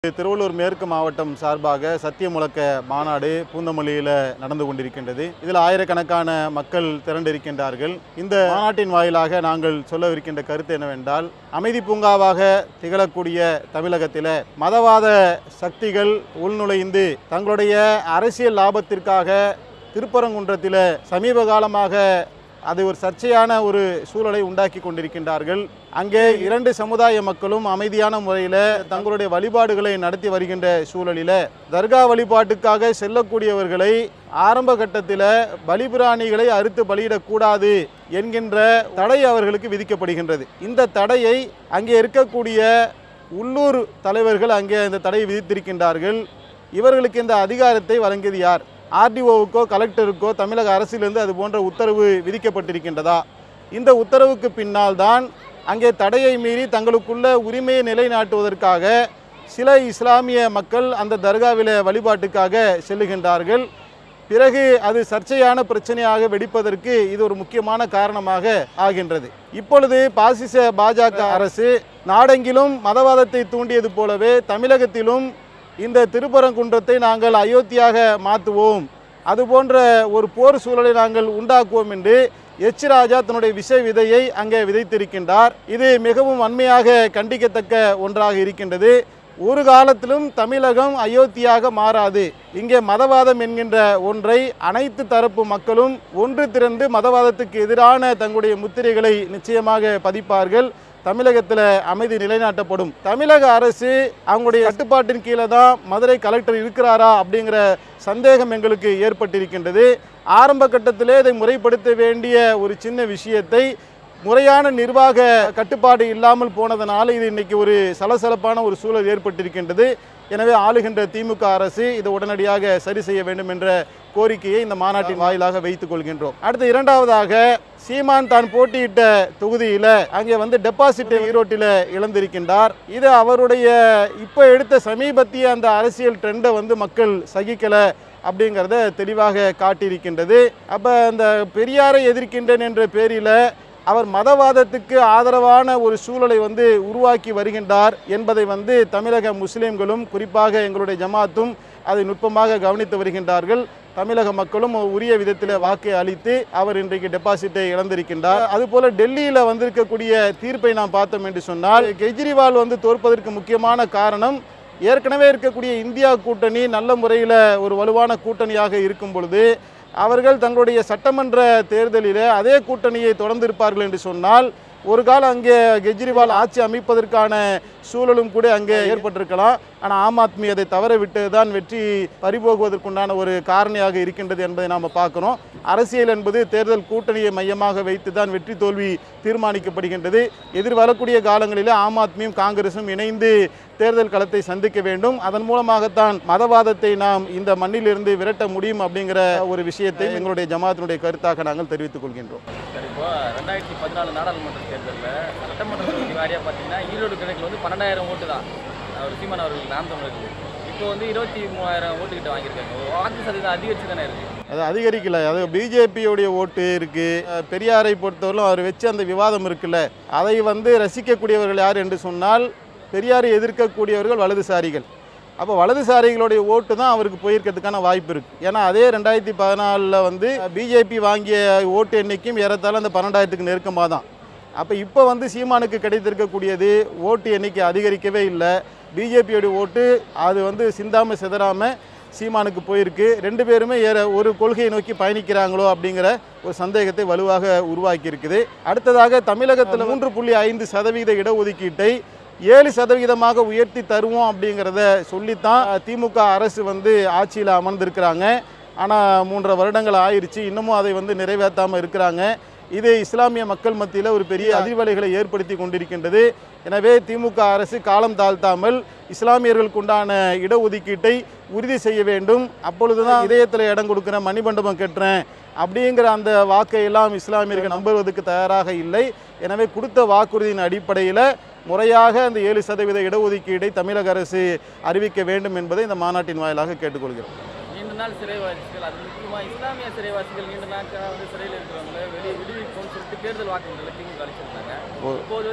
திருவள்ளூர் மேற்கு மாவட்டம் சார்பாக சத்திய முழக்க மாநாடு பூந்தமல்லியில் நடந்து கொண்டிருக்கின்றது. இதில் ஆயிரக்கணக்கான மக்கள் திரண்டிருக்கின்றார்கள். இந்த மாநாட்டின் வாயிலாக நாங்கள் சொல்லவிருக்கின்ற கருத்து என்னவென்றால், அமைதி பூங்காவாக திகழக்கூடிய தமிழகத்தில் மதவாத சக்திகள் உள்நுழைந்து தங்களுடைய அரசியல் லாபத்திற்காக திருப்பரங்குன்றத்தில் சமீப காலமாக அது ஒரு சர்ச்சையான ஒரு சூழலை உண்டாக்கி கொண்டிருக்கின்றார்கள். அங்கே இரண்டு சமுதாய மக்களும் அமைதியான முறையில் தங்களுடைய வழிபாடுகளை நடத்தி வருகின்ற சூழலில் தர்கா வழிபாட்டுக்காக செல்லக்கூடியவர்களை ஆரம்ப கட்டத்தில் பலிபிராணிகளை அறுத்து பலியிடக்கூடாது என்கின்ற தடை அவர்களுக்கு விதிக்கப்படுகின்றது. இந்த தடையை அங்கே இருக்கக்கூடிய உள்ளூர் தலைவர்கள் அங்கே இந்த தடையை விதித்திருக்கின்றார்கள். இவர்களுக்கு இந்த அதிகாரத்தை வழங்கியது யார்? ஆர்டிஓவுக்கோ கலெக்டருக்கோ தமிழக அரசிலிருந்து அது போன்ற உத்தரவு விதிக்கப்பட்டிருக்கின்றதா? இந்த உத்தரவுக்கு பின்னால் தான் அங்கே தடையை மீறி தங்களுக்குள்ள உரிமையை நிலைநாட்டுவதற்காக சில இஸ்லாமிய மக்கள் அந்த தர்காவில வழிபாட்டுக்காக செல்லுகின்றார்கள். பிறகு அது சர்ச்சையான பிரச்சனையாக வெடிப்பதற்கு இது ஒரு முக்கியமான காரணமாக ஆகின்றது. இப்பொழுது பாசிச பாஜக அரசு நாடெங்கிலும் மதவாதத்தை தூண்டியது போலவே தமிழகத்திலும் இந்த திருப்பரங்குன்றத்தை நாங்கள் அயோத்தியாக மாற்றுவோம், அதுபோன்ற ஒரு போர் சூழலை நாங்கள் உண்டாக்குவோம் என்று எச் ராஜா தன்னுடைய விஷ விதையை அங்கே விதைத்திருக்கின்றார். இது மிகவும் வன்மையாக கண்டிக்கத்தக்க ஒன்றாக இருக்கின்றது. ஒரு காலத்திலும் தமிழகம் அயோத்தியாக மாறாது. இங்கே மதவாதம் என்கின்ற ஒன்றை அனைத்து தரப்பு மக்களும் ஒன்று திரண்டு மதவாதத்துக்கு எதிரான தங்களுடைய முத்திரைகளை நிச்சயமாக பதிப்பார்கள். தமிழகத்தில் அமைதி நிலைநாட்டப்படும். தமிழக அரசு அவங்களுடைய கட்டுப்பாட்டின் கீழே தான் மதுரை கலெக்டர் இருக்கிறாரா அப்படிங்கிற சந்தேகம் எங்களுக்கு ஏற்பட்டிருக்கின்றது. ஆரம்ப கட்டத்திலே இதை முறைப்படுத்த வேண்டிய ஒரு சின்ன விஷயத்தை முறையான நிர்வாக கட்டுப்பாடு இல்லாமல் போனதனால இது இன்னைக்கு ஒரு சலசலப்பான ஒரு சூழல் ஏற்பட்டிருக்கின்றது. எனவே ஆளுகின்ற திமுக அரசு இதை உடனடியாக சரி செய்ய வேண்டும் என்ற கோரிக்கையை இந்த மாநாட்டின் வாயிலாக வைத்துக் கொள்கின்றோம். அடுத்து இரண்டாவதாக, சீமான் தான் போட்டியிட்ட தொகுதியில் அங்கே டெபாசிட்டை ஈரோட்டில் இழந்திருக்கின்றார். இது அவருடைய இப்போ எடுத்த சமீபத்திய அந்த அரசியல் ட்ரெண்டை மக்கள் சகிக்கலை அப்படிங்கிறத தெளிவாக காட்டியிருக்கின்றது. அப்போ அந்த பெரியாரை எதிர்க்கின்றேன் என்ற பேரில் அவர் மதவாதத்துக்கு ஆதரவான ஒரு சூழலை உருவாக்கி வருகின்றார் என்பதை தமிழக முஸ்லீம்களும் குறிப்பாக எங்களுடைய ஜமாத்தும் அதை நுட்பமாக கவனித்து வருகின்றார்கள். தமிழக மக்களும் உரிய விதத்தில் வாக்கை அளித்து அவர் இன்றைக்கு டெபாசிட்டை இழந்திருக்கின்றார். அதுபோல டெல்லியில் வந்திருக்கக்கூடிய தீர்ப்பை நாம் பார்த்தோம் என்று சொன்னால், கெஜ்ரிவால் தோற்பதற்கு முக்கியமான காரணம் ஏற்கனவே இருக்கக்கூடிய இந்தியா கூட்டணி நல்ல முறையில் ஒரு வலுவான கூட்டணியாக இருக்கும் பொழுது அவர்கள் தங்களுடைய சட்டமன்ற தேர்தலில் அதே கூட்டணியை தொடர்ந்திருப்பார்கள் என்று சொன்னால் ஒரு காலம் அங்கே கெஜ்ரிவால் ஆட்சி அமைப்பதற்கான சூழலும் கூட அங்கே ஏற்பட்டிருக்கலாம். ஆனால் ஆம் ஆத்மி அதை தவற விட்டு தான் வெற்றி பறிபோகுவதற்குண்டான ஒரு காரணியாக இருக்கின்றது என்பதை நாம் பார்க்குறோம். அரசியல் என்பது தேர்தல் கூட்டணியை மையமாக வைத்து தான் வெற்றி தோல்வி தீர்மானிக்கப்படுகின்றது. எதிர்வரக்கூடிய காலங்களில் ஆம் ஆத்மியும் காங்கிரஸும் இணைந்து தேர்தல் களத்தை சந்திக்க வேண்டும். அதன் மூலமாகத்தான் மதவாதத்தை நாம் இந்த மண்ணிலிருந்து விரட்ட முடியும் அப்படிங்கிற ஒரு விஷயத்தை எங்களுடைய ஜமாத்தினுடைய கருத்தாக நாங்கள் தெரிவித்துக் கொள்கின்றோம். இப்போ 2014 நாடாளுமன்ற தேர்தலில் சட்டமன்ற தொகுதி வாரியாக பார்த்தீங்கன்னா ஈரோடு கிழக்கில் 12,000 ஓட்டு தான் அவர் சீமான் அவர்களுக்கு நாம் தமிழர்களுக்கு. இப்போ 23,000 ஓட்டுக்கிட்ட வாங்கியிருக்காங்க. வாக்கு சதவீதம் அதிகரிச்சு தானே இருக்குது. அது அதிகரிக்கல. அது பிஜேபியோடைய ஓட்டு இருக்குது. பெரியாரை பொறுத்தவரைக்கும் அவர் வச்சு அந்த விவாதம் இருக்குல்ல, அதை ரசிக்கக்கூடியவர்கள் யார் என்று சொன்னால் பெரியாரை எதிர்க்கக்கூடியவர்கள் வலதுசாரிகள். அப்போ வலதுசாரிகளுடைய ஓட்டு தான் அவருக்கு போயிருக்கிறதுக்கான வாய்ப்பு இருக்குது. ஏன்னா அதே 2014 பிஜேபி வாங்கிய ஓட்டு எண்ணிக்கையும் ஏறத்தாழ அந்த 12,000க்கு நெருக்கமாக தான். அப்போ இப்போ சீமானுக்கு கிடைத்திருக்கக்கூடியது ஓட்டு எண்ணிக்கை அதிகரிக்கவே இல்லை. பிஜேபியோடைய ஓட்டு அது சிந்தாமல் சிதறாமல் சீமானுக்கு போயிருக்கு. ரெண்டு பேருமே ஒரு கொள்கையை நோக்கி பயணிக்கிறாங்களோ அப்படிங்கிற ஒரு சந்தேகத்தை வலுவாக உருவாக்கி இருக்குது. அடுத்ததாக தமிழகத்தில் 3.5% இடஒதுக்கீட்டை 7% உயர்த்தி தருவோம் அப்படிங்கிறத சொல்லித்தான் திமுக அரசு ஆட்சியில் அமர்ந்திருக்கிறாங்க. ஆனால் 3.5 வருடங்கள் ஆயிடுச்சு, இன்னமும் அதை நிறைவேற்றாமல் இருக்கிறாங்க. இது இஸ்லாமிய மக்கள் மத்தியில் ஒரு பெரிய அதிர்வலைகளை ஏற்படுத்தி கொண்டிருக்கின்றது. எனவே திமுக அரசு காலம் தாழ்த்தாமல் இஸ்லாமியர்களுக்கு உண்டான இடஒதுக்கீட்டை உறுதி செய்ய வேண்டும். அப்பொழுதுதான் இதயத்தில் இடம் கொடுக்குறேன், மணிமண்டபம் கட்டுறேன் அப்படிங்கிற அந்த வாக்கையெல்லாம் இஸ்லாமியர்கள் நம்புவதற்கு தயாராக இல்லை. எனவே கொடுத்த வாக்குறுதியின் அடிப்படையில் முறையாக அந்த 7% இடஒதுக்கீடை தமிழக அரசு அறிவிக்க வேண்டும் என்பதை இந்த மாநாட்டின் வாயிலாக கேட்டுக்கொள்கிறோம். நீண்ட நாள் சிறைவாசிகள், அது முக்கியமாக இஸ்லாமிய சிறைவாசிகள் நீண்ட நாட்களாக சிறையில் இருக்கிறவங்களை விடுவிப்போம்னு சொல்லிட்டு தேர்தல் வாக்குறுதிகளை திமுக அளிச்சிருந்தாங்க. இப்போது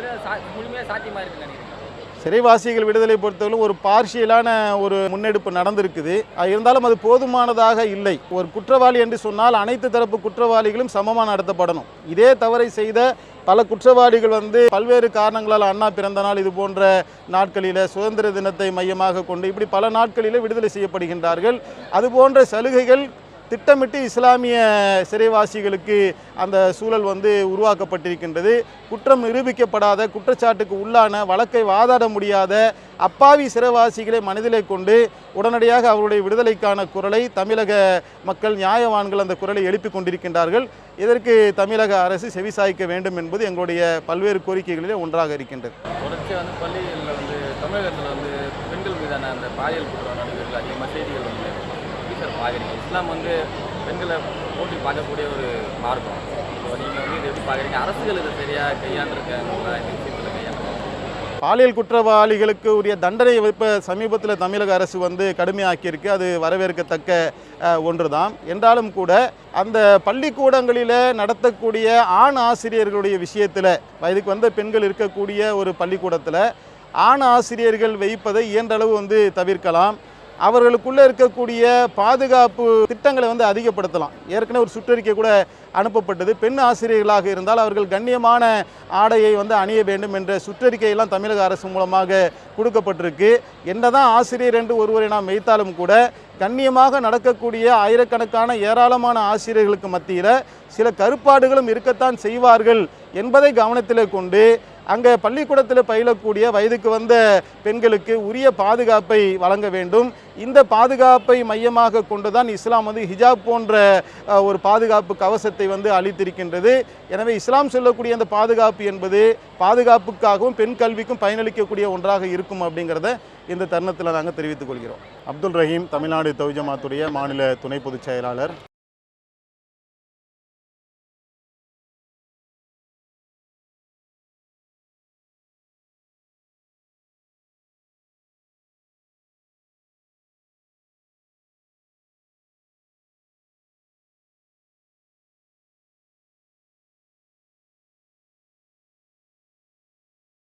முழுமையாக சாத்தியமாக இருக்குன்னு நினைக்கிறேன். சிறைவாசிகள் விடுதலை பொறுத்தவரை ஒரு பார்ஷியலான ஒரு முன்னெடுப்பு நடந்திருக்குது. இருந்தாலும் அது போதுமானதாக இல்லை. ஒரு குற்றவாளி என்று சொன்னால் அனைத்து தரப்பு குற்றவாளிகளும் சமமாக நடத்தப்படணும். இதே தவறை செய்த பல குற்றவாளிகள் பல்வேறு காரணங்களால் அண்ணா பிறந்த நாள் இது போன்ற நாட்களில், சுதந்திர தினத்தை மையமாக கொண்டு இப்படி பல நாட்களில் விடுதலை செய்யப்படுகின்றார்கள். அதுபோன்ற சலுகைகள் திட்டமிட்டு இஸ்லாமிய சிறைவாசிகளுக்கு அந்த சூழல் உருவாக்கப்பட்டிருக்கின்றது. குற்றம் நிரூபிக்கப்படாத, குற்றச்சாட்டுக்கு உள்ளான, வழக்கை வாதாட முடியாத அப்பாவி சிறைவாசிகளை மனதிலே கொண்டு உடனடியாக அவருடைய விடுதலைக்கான குரலை தமிழக மக்கள், நியாயவான்கள் அந்த குரலை எழுப்பிக் கொண்டிருக்கின்றார்கள். இதற்கு தமிழக அரசு செவிசாய்க்க வேண்டும் என்பது எங்களுடைய பல்வேறு கோரிக்கைகளிலே ஒன்றாக இருக்கின்றது. தொடர்ச்சியாக பள்ளிகளில் தமிழகத்தில் பெண்கள் மீதான அந்த பாலியல் குற்றம் நடைபெறுகள் அதிகமாக செய்திகள் பார்க்குறீங்க. இஸ்லாம் பெண்களை போட்டி பார்க்கக்கூடிய ஒரு மார்க்கம். ஸோ நீங்கள் இதை எப்படி பார்க்குறீங்க? அரசுகள் இதை சரியாக கையாண்டிருக்காங்களா? இந்த விஷயத்தில் கையாண்டு பாலியல் குற்றவாளிகளுக்கு உரிய தண்டனை இப்போ சமீபத்தில் தமிழக அரசு கடுமையாக்கியிருக்கு. அது வரவேற்கத்தக்க ஒன்று தான். என்றாலும் கூட அந்த பள்ளிக்கூடங்களில் நடத்தக்கூடிய ஆண் ஆசிரியர்களுடைய விஷயத்தில், இதுக்கு பெண்கள் இருக்கக்கூடிய ஒரு பள்ளிக்கூடத்தில் ஆண் ஆசிரியர்கள் வைப்பதை இயன்றளவு தவிர்க்கலாம். அவர்களுக்குள்ளே இருக்கக்கூடிய பாதுகாப்பு திட்டங்களை அதிகப்படுத்தலாம். ஏற்கனவே ஒரு சுற்றறிக்கை கூட அனுப்பப்பட்டது. பெண் ஆசிரியர்களாக இருந்தால் அவர்கள் கண்ணியமான ஆடையை அணிய வேண்டும் என்ற சுற்றறிக்கையெல்லாம் தமிழக அரசு மூலமாக கொடுக்கப்பட்டிருக்கு. என்னதான் ஆசிரியர் என்று ஒருவரை நாம் வைத்தாலும் கூட கண்ணியமாக நடக்கக்கூடிய ஆயிரக்கணக்கான ஏராளமான ஆசிரியர்களுக்கு மத்தியில் சில கருப்பாடுகளும் இருக்கத்தான் செய்வார்கள் என்பதை கவனத்தில் கொண்டு அங்கே பள்ளிக்கூடத்தில் பயிலக்கூடிய வயதுக்கு வந்த பெண்களுக்கு உரிய பாதுகாப்பை வழங்க வேண்டும். இந்த பாதுகாப்பை மையமாக கொண்டு தான் இஸ்லாம் ஹிஜாப் போன்ற ஒரு பாதுகாப்பு கவசத்தை அளித்திருக்கின்றது. எனவே இஸ்லாம் சொல்லக்கூடிய அந்த பாதுகாப்பு என்பது பாதுகாப்புக்காகவும் பெண் கல்விக்கும் பயனளிக்கக்கூடிய ஒன்றாக இருக்கும் அப்படிங்கிறத இந்த தருணத்தில் நாங்கள் தெரிவித்துக் கொள்கிறோம். அப்துல் ரஹீம், தமிழ்நாடு தௌஹீத் ஜமாத்துடைய மாநில துணை பொதுச் செயலாளர்.